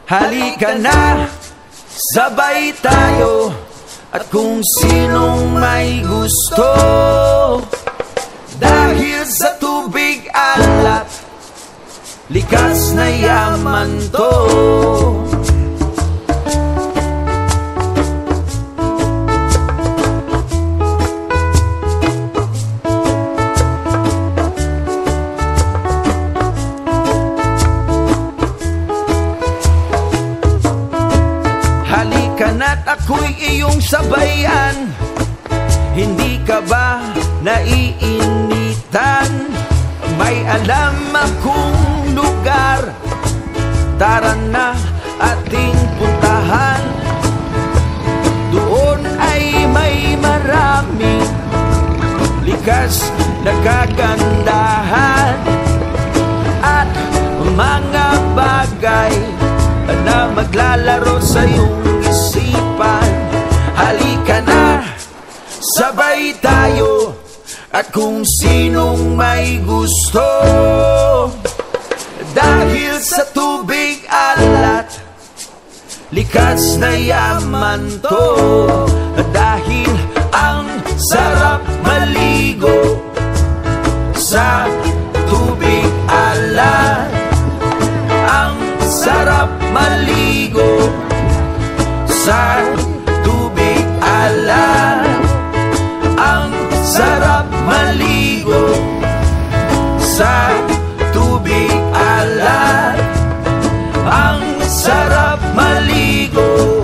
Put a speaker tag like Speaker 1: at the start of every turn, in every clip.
Speaker 1: Halika na, sabay tayo, at kung sinong may gusto. Dahil sa tubig alat, likas na yaman to. Halika na't ako'y iyong sabayan. Hindi ka ba naiinitan? May alam akong lugar, tara na ating puntahan. Doon ay may maraming likas na kagandahan at mga bagay na maglalaro sa iyong isipan. Halika na, sabay tayo, at kung sinong may gusto. Dahil sa tubig alat, likas na yaman to. Dahil ang sarap maligo sa tubig alat. Ang sarap maligo sa tubig alat. Ang sarap maligo sa tubig alat. Ang sarap maligo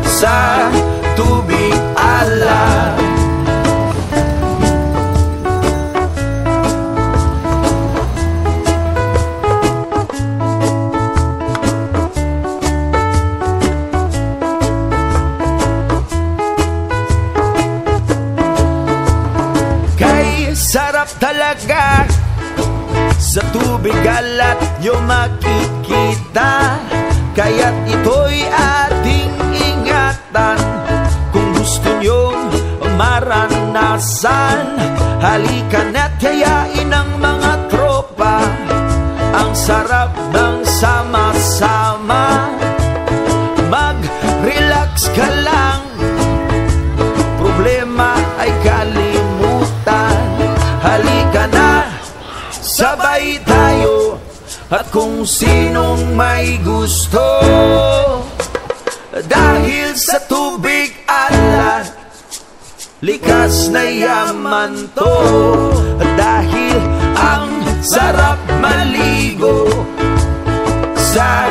Speaker 1: sa tubig alat. Sarap talaga sa tubig alat nyo makikita. Kaya't ito'y ating ingatan kung gusto nyong maranasan. Halika na't yayain ang mga tropa. Ang sarap ng sama-sama. Mag-relax ka lang, problema ay kalimutan. Halika na, sabay tayo, at kung sinong may gusto. Dahil sa tubig alat, likas na yaman to. Dahil ang sarap maligo sa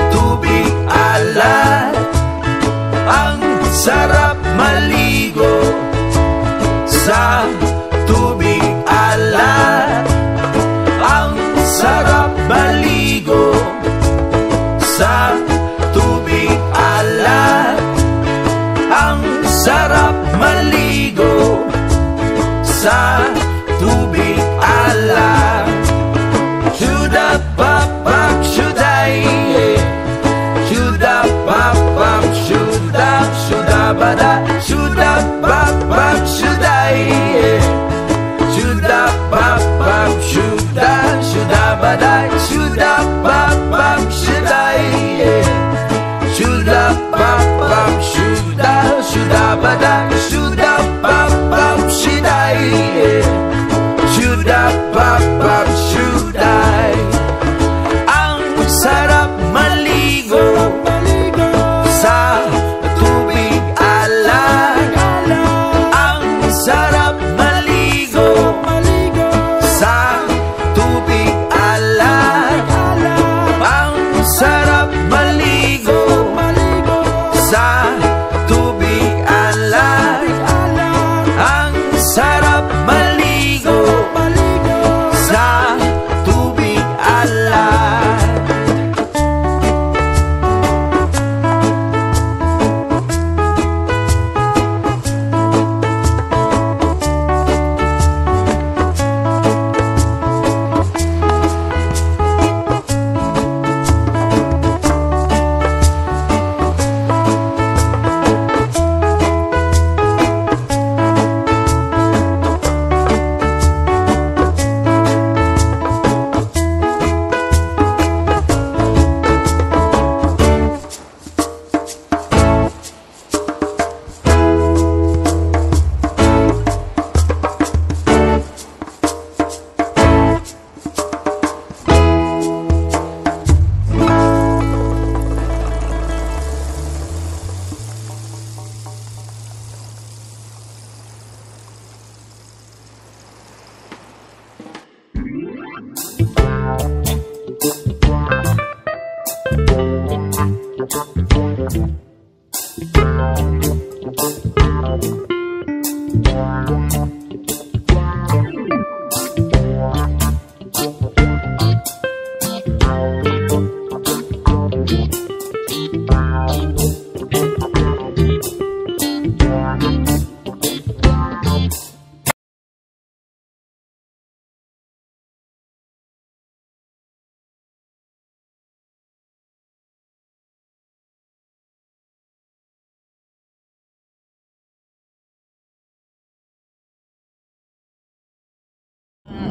Speaker 1: tubig alat. Ang sarap maligo sa tubig alat. Ang sarap maligo sa tubig alat. Ang sarap maligo sa tubig alat.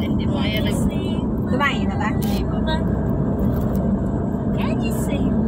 Speaker 2: Hindi pa kaya
Speaker 3: Kumain na ba?
Speaker 2: Hindi pa.
Speaker 3: Can you say